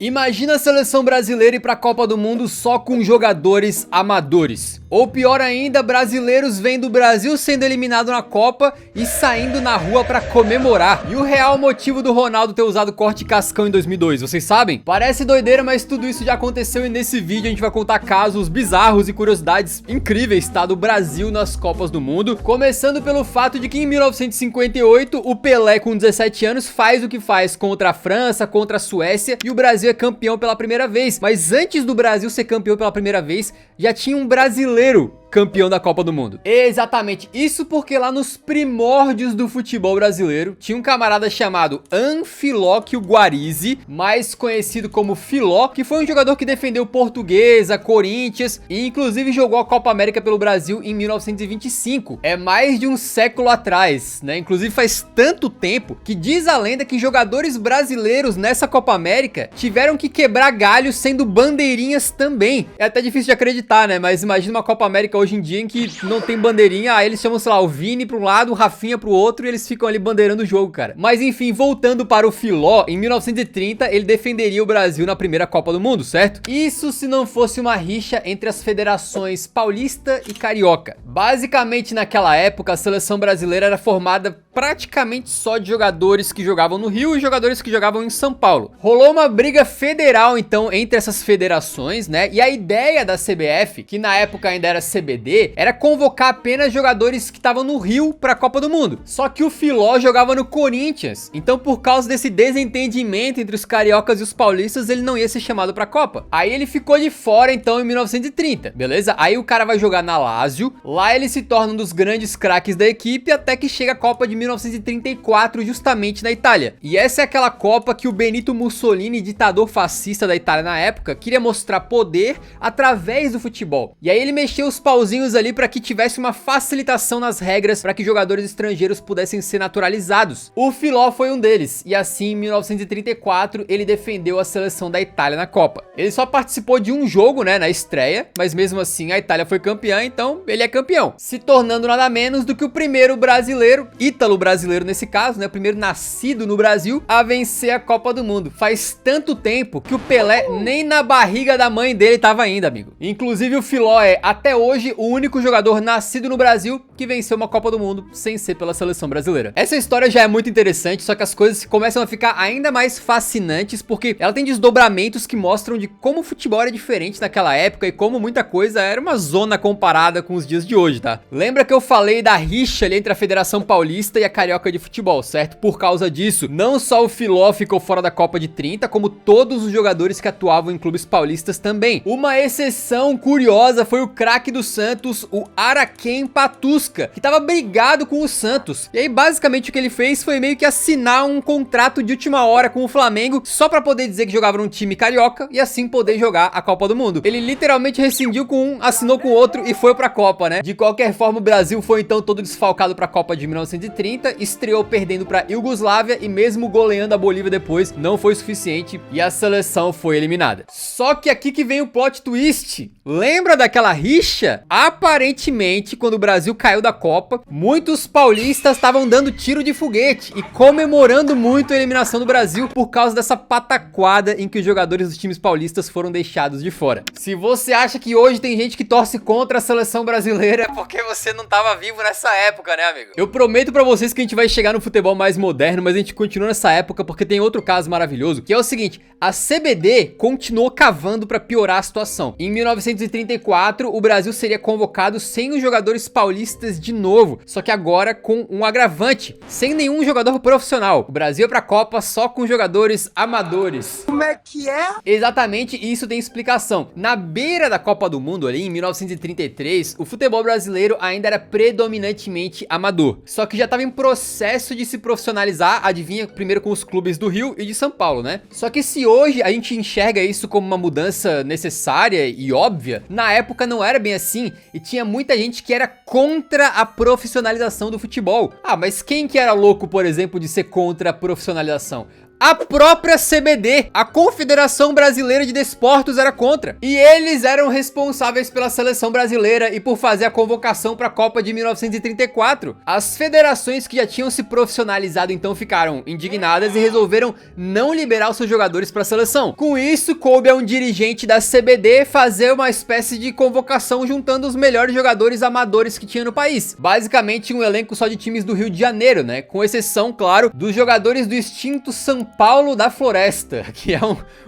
Imagina a seleção brasileira ir pra Copa do Mundo só com jogadores amadores. Ou pior ainda, brasileiros vendo o Brasil sendo eliminado na Copa e saindo na rua pra comemorar. E o real motivo do Ronaldo ter usado corte cascão em 2002, vocês sabem? Parece doideira, mas tudo isso já aconteceu e nesse vídeo a gente vai contar casos bizarros e curiosidades incríveis, tá? Do Brasil nas Copas do Mundo. Começando pelo fato de que em 1958, o Pelé com 17 anos faz o que faz contra a França, contra a Suécia e o Brasil é campeão pela primeira vez. Mas antes do Brasil ser campeão pela primeira vez, já tinha um brasileiro campeão da Copa do Mundo. Exatamente, isso porque lá nos primórdios do futebol brasileiro, tinha um camarada chamado Anfilóquio Guarizi, mais conhecido como Filó, que foi um jogador que defendeu Portuguesa, Corinthians e inclusive jogou a Copa América pelo Brasil em 1925. É mais de um século atrás, né? Inclusive faz tanto tempo que diz a lenda que jogadores brasileiros nessa Copa América tiveram que quebrar galhos sendo bandeirinhas também. É até difícil de acreditar, né? Mas imagina uma Copa América hoje em dia em que não tem bandeirinha, aí eles chamam, sei lá, o Vini pra um lado, o Rafinha pro outro e eles ficam ali bandeirando o jogo, cara. Mas enfim, voltando para o Filó, em 1930 ele defenderia o Brasil na primeira Copa do Mundo, certo? Isso se não fosse uma rixa entre as federações paulista e carioca. Basicamente naquela época a seleção brasileira era formada praticamente só de jogadores que jogavam no Rio e jogadores que jogavam em São Paulo. Rolou uma briga federal então entre essas federações, né? E a ideia da CBF, que na época ainda era CBD, era convocar apenas jogadores que estavam no Rio para a Copa do Mundo. Só que o Filó jogava no Corinthians, então por causa desse desentendimento entre os cariocas e os paulistas, ele não ia ser chamado para a Copa. Aí ele ficou de fora então em 1930, beleza? Aí o cara vai jogar na Lazio, lá ele se torna um dos grandes craques da equipe até que chega a Copa de 1934 justamente na Itália. E essa é aquela Copa que o Benito Mussolini, ditador fascista da Itália na época, queria mostrar poder através do futebol. E aí ele mexeu os pauzinhos ali para que tivesse uma facilitação nas regras para que jogadores estrangeiros pudessem ser naturalizados. O Filó foi um deles e assim em 1934 ele defendeu a seleção da Itália na Copa. Ele só participou de um jogo, né, na estreia, mas mesmo assim a Itália foi campeã, então ele é campeão, se tornando nada menos do que o primeiro brasileiro, ítalo-brasileiro nesse caso, né, o primeiro nascido no Brasil a vencer a Copa do Mundo. Faz tanto tempo que o Pelé nem na barriga da mãe dele tava ainda, amigo. Inclusive o Filó é até hoje o único jogador nascido no Brasil que venceu uma Copa do Mundo sem ser pela seleção brasileira. Essa história já é muito interessante, só que as coisas começam a ficar ainda mais fascinantes porque ela tem desdobramentos que mostram de como o futebol era diferente naquela época e como muita coisa era uma zona comparada com os dias de hoje, tá? Lembra que eu falei da rixa ali entre a Federação Paulista e a Carioca de Futebol, certo? Por causa disso, não só o Filó ficou fora da Copa de 30, como todos os jogadores que atuavam em clubes paulistas também. Uma exceção curiosa foi o craque do Santos, o Araquém Patusca, que tava brigado com o Santos. E aí basicamente o que ele fez foi meio que assinar um contrato de última hora com o Flamengo, só pra poder dizer que jogava num time carioca e assim poder jogar a Copa do Mundo. Ele literalmente rescindiu com um, assinou com o outro e foi pra Copa, né? De qualquer forma, o Brasil foi então todo desfalcado pra Copa de 1930, estreou perdendo pra Iugoslávia e mesmo goleando a Bolívia depois, não foi suficiente e a seleção foi eliminada. Só que aqui que vem o plot twist. Lembra daquela rixa? Aparentemente, quando o Brasil caiu da Copa, muitos paulistas estavam dando tiro de foguete e comemorando muito a eliminação do Brasil por causa dessa pataquada em que os jogadores dos times paulistas foram deixados de fora. Se você acha que hoje tem gente que torce contra a seleção brasileira, é porque você não tava vivo nessa época, né, amigo? Eu prometo pra vocês que a gente vai chegar no futebol mais moderno, mas a gente continua nessa época porque tem outro caso maravilhoso, que é o seguinte: a CBD continuou cavando pra piorar a situação. Em 1934, o Brasil seria convocado sem os jogadores paulistas de novo, só que agora com um agravante, sem nenhum jogador profissional. O Brasil é pra Copa só com jogadores amadores. Como é que é? Exatamente, isso tem explicação. Na beira da Copa do Mundo ali, em 1933, o futebol brasileiro ainda era predominantemente amador, só que já estava em processo de se profissionalizar, adivinha, primeiro com os clubes do Rio e de São Paulo, né? Só que se hoje a gente enxerga isso como uma mudança necessária e óbvia, na época não era bem assim e tinha muita gente que era contra a profissionalização do futebol. Ah, mas quem que era louco, por exemplo, de ser contra a profissionalização? A própria CBD, a Confederação Brasileira de Desportos, era contra. E eles eram responsáveis pela seleção brasileira e por fazer a convocação para a Copa de 1934. As federações que já tinham se profissionalizado então ficaram indignadas e resolveram não liberar os seus jogadores para a seleção. Com isso, coube a um dirigente da CBD fazer uma espécie de convocação juntando os melhores jogadores amadores que tinha no país. Basicamente um elenco só de times do Rio de Janeiro, né? Com exceção, claro, dos jogadores do extinto São Paulo da Floresta, que é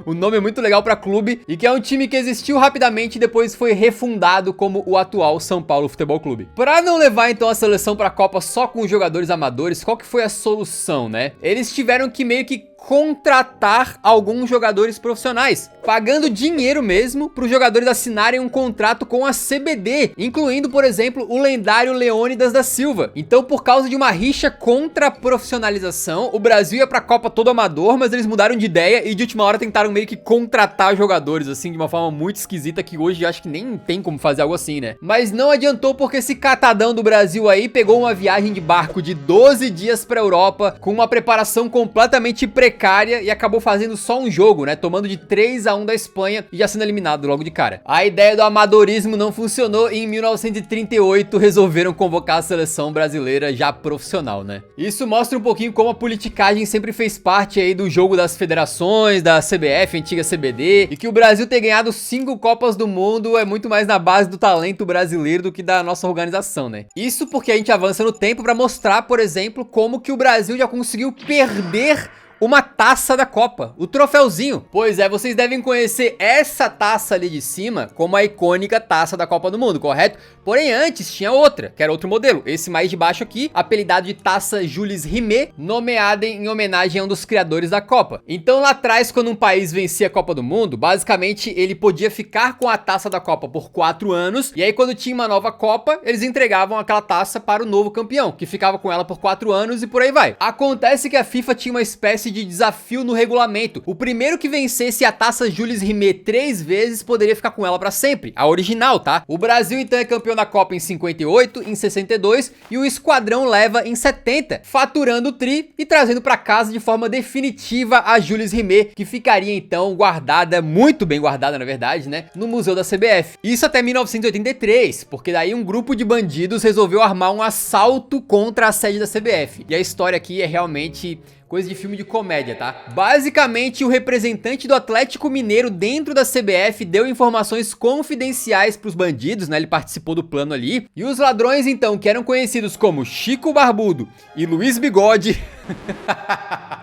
um nome muito legal para clube e que é um time que existiu rapidamente e depois foi refundado como o atual São Paulo Futebol Clube. Para não levar então a seleção para a Copa só com os jogadores amadores, qual que foi a solução, né? Eles tiveram que meio que contratar alguns jogadores profissionais, pagando dinheiro mesmo para os jogadores assinarem um contrato com a CBD, incluindo, por exemplo, o lendário Leônidas da Silva. Então, por causa de uma rixa contra a profissionalização, o Brasil ia para a Copa todo amador, mas eles mudaram de ideia e de última hora tentaram meio que contratar jogadores, assim, de uma forma muito esquisita, que hoje acho que nem tem como fazer algo assim, né? Mas não adiantou, porque esse catadão do Brasil aí pegou uma viagem de barco de 12 dias para a Europa, com uma preparação completamente precária e acabou fazendo só um jogo, né? Tomando de 3-1 da Espanha e já sendo eliminado logo de cara. A ideia do amadorismo não funcionou e em 1938 resolveram convocar a seleção brasileira já profissional, né? Isso mostra um pouquinho como a politicagem sempre fez parte aí do jogo das federações, da CBF, antiga CBD, e que o Brasil ter ganhado 5 Copas do Mundo é muito mais na base do talento brasileiro do que da nossa organização, né? Isso porque a gente avança no tempo para mostrar, por exemplo, como que o Brasil já conseguiu perder uma taça da Copa, o troféuzinho. Pois é, vocês devem conhecer essa taça ali de cima como a icônica taça da Copa do Mundo, correto? Porém, antes tinha outra, que era outro modelo. Esse mais de baixo aqui, apelidado de taça Jules Rimet, nomeada em homenagem a um dos criadores da Copa. Então, lá atrás, quando um país vencia a Copa do Mundo, basicamente ele podia ficar com a taça da Copa por 4 anos, e aí quando tinha uma nova Copa, eles entregavam aquela taça para o novo campeão, que ficava com ela por 4 anos e por aí vai. Acontece que a FIFA tinha uma espécie de desafio no regulamento. O primeiro que vencesse a taça Jules Rimet 3 vezes poderia ficar com ela pra sempre, a original, tá? O Brasil então é campeão da Copa em 58, em 62 e o esquadrão leva em 70, faturando o tri e trazendo pra casa de forma definitiva a Jules Rimet, que ficaria então guardada, muito bem guardada na verdade, né, no museu da CBF. Isso até 1983, porque daí um grupo de bandidos resolveu armar um assalto contra a sede da CBF. E a história aqui é realmente coisa de filme de comédia, tá? Basicamente, o representante do Atlético Mineiro dentro da CBF deu informações confidenciais pros bandidos, né? Ele participou do plano ali. E os ladrões, então, que eram conhecidos como Chico Barbudo e Luiz Bigode...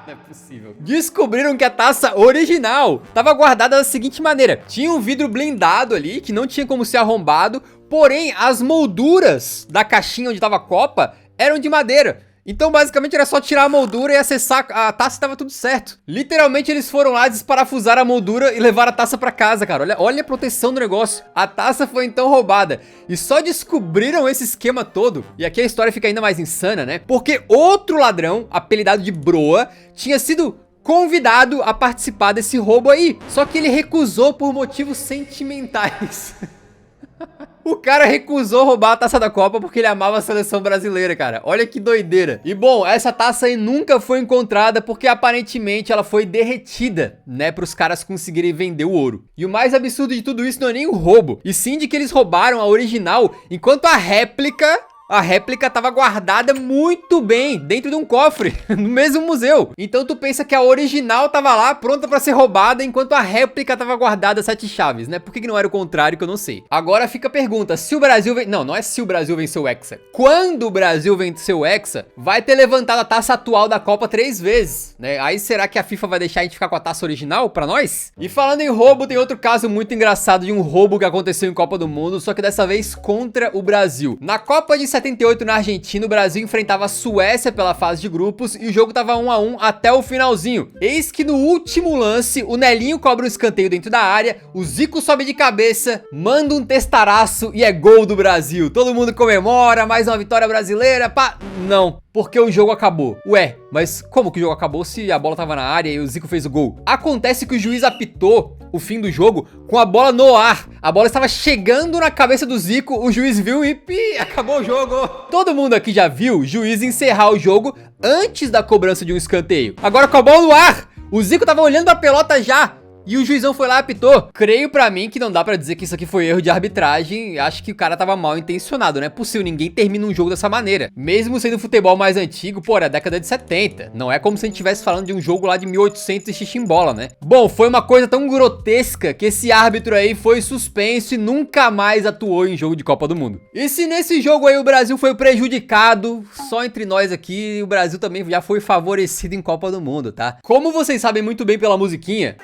Não é possível. Descobriram que a taça original estava guardada da seguinte maneira. Tinha um vidro blindado ali, que não tinha como ser arrombado, porém, as molduras da caixinha onde estava a copa eram de madeira. Então, basicamente, era só tirar a moldura e acessar a taça e tava tudo certo. Literalmente, eles foram lá, desparafusaram a moldura e levaram a taça pra casa, cara. Olha a proteção do negócio. A taça foi, então, roubada. E só descobriram esse esquema todo. E aqui a história fica ainda mais insana, né? Porque outro ladrão, apelidado de Broa, tinha sido convidado a participar desse roubo aí. Só que ele recusou por motivos sentimentais. O cara recusou roubar a taça da Copa porque ele amava a seleção brasileira, cara. Olha que doideira. E bom, essa taça aí nunca foi encontrada porque aparentemente ela foi derretida, né, para os caras conseguirem vender o ouro. E o mais absurdo de tudo isso não é nem o roubo, e sim de que eles roubaram a original, enquanto a réplica tava guardada muito bem dentro de um cofre, no mesmo museu. Então tu pensa que a original tava lá, pronta pra ser roubada, enquanto a réplica tava guardada a 7 chaves, né? Por que não era o contrário, que eu não sei. Agora fica a pergunta, se o Brasil... Não é se o Brasil venceu o Hexa. Quando o Brasil venceu o Hexa, vai ter levantado a taça atual da Copa 3 vezes, né? Aí será que a FIFA vai deixar a gente ficar com a taça original pra nós? E falando em roubo, tem outro caso muito engraçado de um roubo que aconteceu em Copa do Mundo, só que dessa vez contra o Brasil. Na Copa de 78 na Argentina, o Brasil enfrentava a Suécia pela fase de grupos e o jogo tava 1-1 até o finalzinho. Eis que no último lance, o Nelinho cobra um escanteio dentro da área, o Zico sobe de cabeça, manda um testaraço e é gol do Brasil. Todo mundo comemora, mais uma vitória brasileira, pá. Não, porque o jogo acabou. Ué, mas como que o jogo acabou se a bola tava na área e o Zico fez o gol? Acontece que o juiz apitou o fim do jogo com a bola no ar. A bola estava chegando na cabeça do Zico, o juiz viu e acabou o jogo. Todo mundo aqui já viu o juiz encerrar o jogo antes da cobrança de um escanteio. Agora com a bola no ar, O Zico tava olhando pra pelota já. E o juizão foi lá e apitou. Creio pra mim que não dá pra dizer que isso aqui foi erro de arbitragem. Acho que o cara tava mal intencionado. Não é possível, ninguém termina um jogo dessa maneira. Mesmo sendo futebol mais antigo, pô, era a década de 70. Não é como se a gente estivesse falando de um jogo lá de 1800 e xiximbola, né? Bom, foi uma coisa tão grotesca que esse árbitro aí foi suspenso e nunca mais atuou em jogo de Copa do Mundo. E se nesse jogo aí o Brasil foi prejudicado, só entre nós aqui, o Brasil também já foi favorecido em Copa do Mundo, tá? Como vocês sabem muito bem pela musiquinha...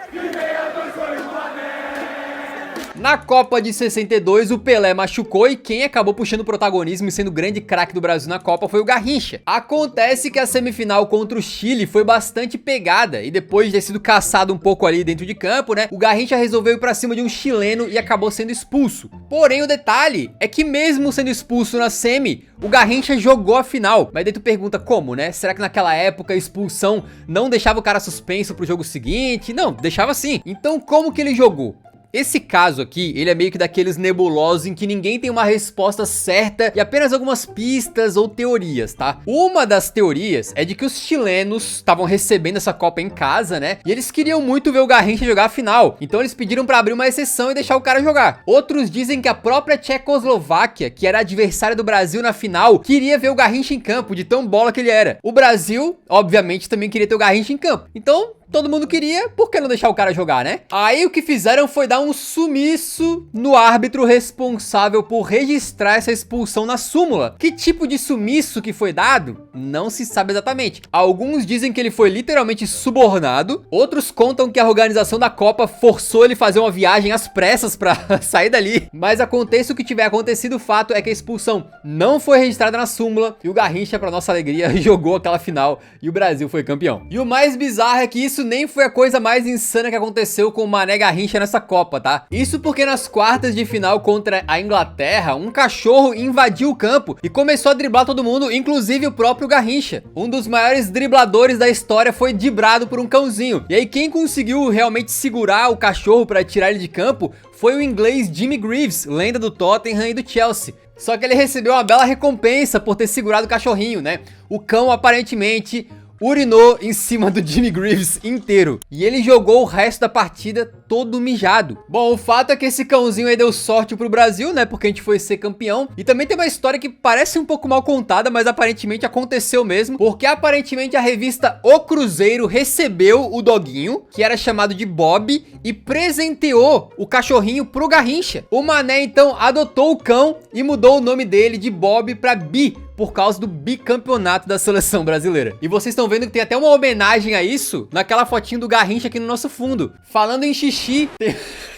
Na Copa de 62, o Pelé machucou e quem acabou puxando o protagonismo e sendo o grande craque do Brasil na Copa foi o Garrincha. Acontece que a semifinal contra o Chile foi bastante pegada e depois de ter sido caçado um pouco ali dentro de campo, né, o Garrincha resolveu ir pra cima de um chileno e acabou sendo expulso. Porém, o detalhe é que mesmo sendo expulso na semi, o Garrincha jogou a final. Mas daí tu pergunta como, né? Será que naquela época a expulsão não deixava o cara suspenso pro jogo seguinte? Não, deixava sim. Então como que ele jogou? Esse caso aqui, ele é meio que daqueles nebulosos em que ninguém tem uma resposta certa e apenas algumas pistas ou teorias, tá? Uma das teorias é de que os chilenos estavam recebendo essa Copa em casa, né? E eles queriam muito ver o Garrincha jogar a final. Então eles pediram pra abrir uma exceção e deixar o cara jogar. Outros dizem que a própria Tchecoslováquia, que era adversária do Brasil na final, queria ver o Garrincha em campo, de tão bola que ele era. O Brasil, obviamente, também queria ter o Garrincha em campo. Então... todo mundo queria, por que não deixar o cara jogar, né? Aí o que fizeram foi dar um sumiço no árbitro responsável por registrar essa expulsão na súmula. Que tipo de sumiço que foi dado? Não se sabe exatamente. Alguns dizem que ele foi literalmente subornado, outros contam que a organização da Copa forçou ele a fazer uma viagem às pressas pra sair dali. Mas aconteça o que tiver acontecido, o fato é que a expulsão não foi registrada na súmula e o Garrincha, pra nossa alegria, jogou aquela final e o Brasil foi campeão. E o mais bizarro é que isso nem foi a coisa mais insana que aconteceu com o Mané Garrincha nessa Copa, tá? Isso porque nas quartas de final contra a Inglaterra, um cachorro invadiu o campo e começou a driblar todo mundo, inclusive o próprio Garrincha. Um dos maiores dribladores da história foi driblado por um cãozinho. E aí quem conseguiu realmente segurar o cachorro para tirar ele de campo foi o inglês Jimmy Greaves, lenda do Tottenham e do Chelsea. Só que ele recebeu uma bela recompensa por ter segurado o cachorrinho, né? O cão aparentemente urinou em cima do Jimmy Greaves inteiro. E ele jogou o resto da partida todo mijado. Bom, o fato é que esse cãozinho aí deu sorte pro Brasil, né? Porque a gente foi ser campeão. E também tem uma história que parece um pouco mal contada, mas aparentemente aconteceu mesmo. Porque aparentemente a revista O Cruzeiro recebeu o doguinho, que era chamado de Bob, e presenteou o cachorrinho pro Garrincha. O Mané então adotou o cão e mudou o nome dele de Bob pra Bi, por causa do bicampeonato da seleção brasileira. E vocês estão vendo que tem até uma homenagem a isso naquela fotinho do Garrincha aqui no nosso fundo. Falando em xixi,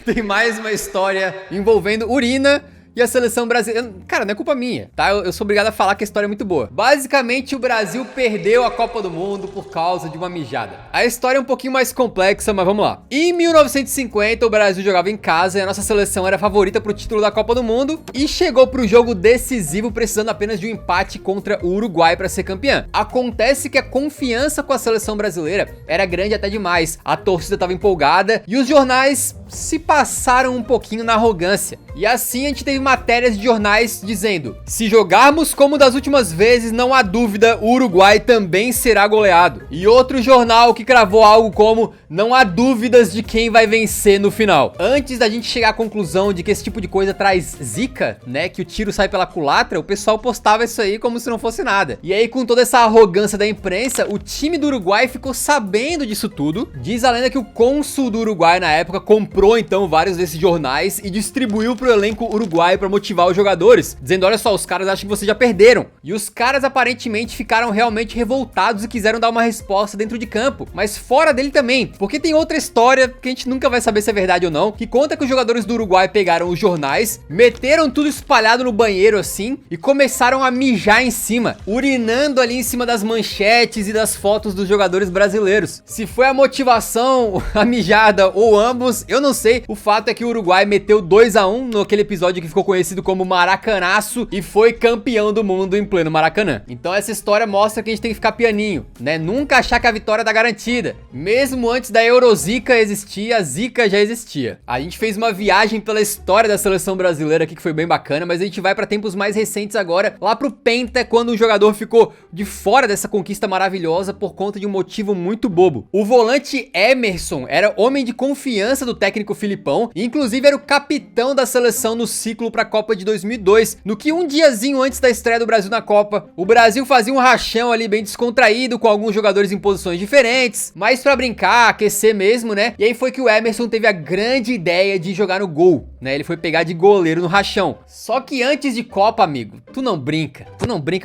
tem mais uma história envolvendo urina e a seleção brasileira. Cara, não é culpa minha, tá? Eu sou obrigado a falar que a história é muito boa. Basicamente, o Brasil perdeu a Copa do Mundo por causa de uma mijada. A história é um pouquinho mais complexa, mas vamos lá. Em 1950, o Brasil jogava em casa e a nossa seleção era a favorita pro título da Copa do Mundo e chegou pro jogo decisivo precisando apenas de um empate contra o Uruguai para ser campeã. Acontece que a confiança com a seleção brasileira era grande até demais. A torcida tava empolgada e os jornais se passaram um pouquinho na arrogância. E assim a gente teve matérias de jornais dizendo: se jogarmos como das últimas vezes, não há dúvida, o Uruguai também será goleado. E outro jornal que cravou algo como: não há dúvidas de quem vai vencer no final. Antes da gente chegar à conclusão de que esse tipo de coisa traz zica, né, que o tiro sai pela culatra, o pessoal postava isso aí como se não fosse nada. E aí, com toda essa arrogância da imprensa, o time do Uruguai ficou sabendo disso tudo. Diz a lenda que o cônsul do Uruguai na época comprou então vários desses jornais e distribuiu pro elenco uruguaio pra motivar os jogadores, dizendo: olha só, os caras acham que vocês já perderam. E os caras aparentemente ficaram realmente revoltados e quiseram dar uma resposta dentro de campo, mas fora dele também, porque tem outra história que a gente nunca vai saber se é verdade ou não, que conta que os jogadores do Uruguai pegaram os jornais, meteram tudo espalhado no banheiro assim e começaram a mijar em cima, urinando ali em cima das manchetes e das fotos dos jogadores brasileiros. Se foi a motivação, a mijada ou ambos, eu não não sei, o fato é que o Uruguai meteu 2-1 naquele episódio que ficou conhecido como Maracanaço e foi campeão do mundo em pleno Maracanã. Então essa história mostra que a gente tem que ficar pianinho, né? Nunca achar que a vitória tá garantida. Mesmo antes da Eurozica existir, a Zica já existia. A gente fez uma viagem pela história da seleção brasileira aqui que foi bem bacana, mas a gente vai pra tempos mais recentes agora, lá pro Penta, quando um jogador ficou de fora dessa conquista maravilhosa por conta de um motivo muito bobo. O volante Emerson era homem de confiança do técnico Filipão e inclusive era o capitão da seleção no ciclo pra Copa de 2002, no que um diazinho antes da estreia do Brasil na Copa, o Brasil fazia um rachão ali bem descontraído com alguns jogadores em posições diferentes, mas pra brincar, aquecer mesmo, né? E aí foi que o Emerson teve a grande ideia de jogar no gol, né? Ele foi pegar de goleiro no rachão. Só que antes de Copa, amigo, tu não brinca,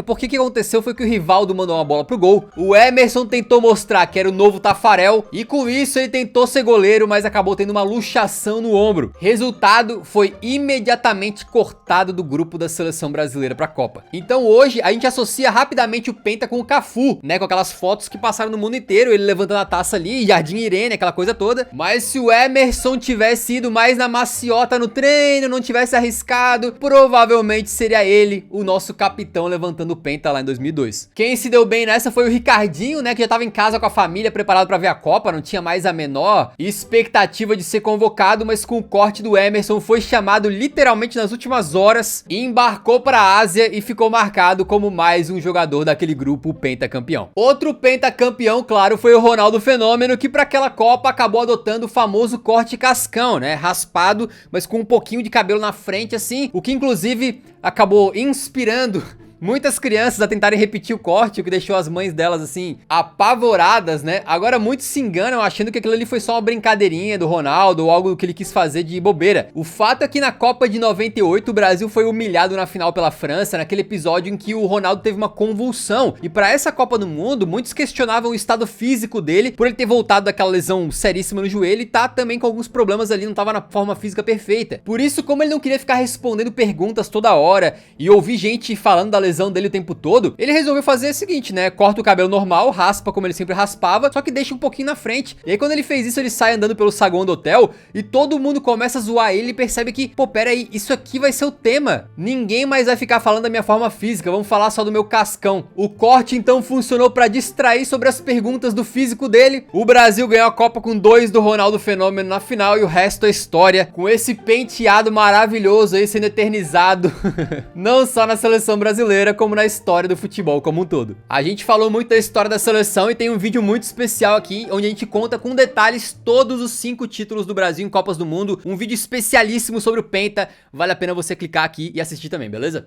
porque o que aconteceu foi que o Rivaldo mandou uma bola pro gol, o Emerson tentou mostrar que era o novo Tafarel e com isso ele tentou ser goleiro, mas acabou tendo uma luxação no ombro. Resultado, foi imediatamente cortado do grupo da seleção brasileira pra Copa. Então hoje a gente associa rapidamente o Penta com o Cafu, né? Com aquelas fotos que passaram no mundo inteiro, ele levantando a taça ali, Jardim Irene, aquela coisa toda. Mas se o Emerson tivesse ido mais na maciota no treino, não tivesse arriscado, provavelmente seria ele, o nosso capitão, levantando o Penta lá em 2002. Quem se deu bem nessa foi o Ricardinho, né? Que já tava em casa com a família, preparado pra ver a Copa, não tinha mais a menor expectativa de ser convocado, mas com o corte do Emerson foi chamado literalmente nas últimas horas, embarcou para a Ásia e ficou marcado como mais um jogador daquele grupo pentacampeão. Outro pentacampeão, claro, foi o Ronaldo Fenômeno, que para aquela Copa acabou adotando o famoso corte cascão, né? Raspado, mas com um pouquinho de cabelo na frente assim, o que inclusive acabou inspirando muitas crianças a tentarem repetir o corte, o que deixou as mães delas, assim, apavoradas, né? Agora muitos se enganam achando que aquilo ali foi só uma brincadeirinha do Ronaldo ou algo que ele quis fazer de bobeira. O fato é que na Copa de 98 o Brasil foi humilhado na final pela França, naquele episódio em que o Ronaldo teve uma convulsão. E pra essa Copa do Mundo, muitos questionavam o estado físico dele, por ele ter voltado daquela lesão seríssima no joelho e tá também com alguns problemas ali, não tava na forma física perfeita. Por isso, como ele não queria ficar respondendo perguntas toda hora e ouvir gente falando da lesão dele o tempo todo, ele resolveu fazer o seguinte, né? Corta o cabelo normal, raspa como ele sempre raspava, só que deixa um pouquinho na frente. E aí quando ele fez isso, ele sai andando pelo saguão do hotel e todo mundo começa a zoar ele e percebe que, pô, pera aí, isso aqui vai ser o tema. Ninguém mais vai ficar falando da minha forma física, vamos falar só do meu cascão. O corte então funcionou pra distrair sobre as perguntas do físico dele. O Brasil ganhou a Copa com 2 do Ronaldo Fenômeno na final e o resto é história, com esse penteado maravilhoso aí sendo eternizado, não só na seleção brasileira, como na história do futebol como um todo. A gente falou muito da história da seleção e tem um vídeo muito especial aqui, onde a gente conta com detalhes todos os 5 títulos do Brasil em Copas do Mundo, um vídeo especialíssimo sobre o Penta, vale a pena você clicar aqui e assistir também, beleza?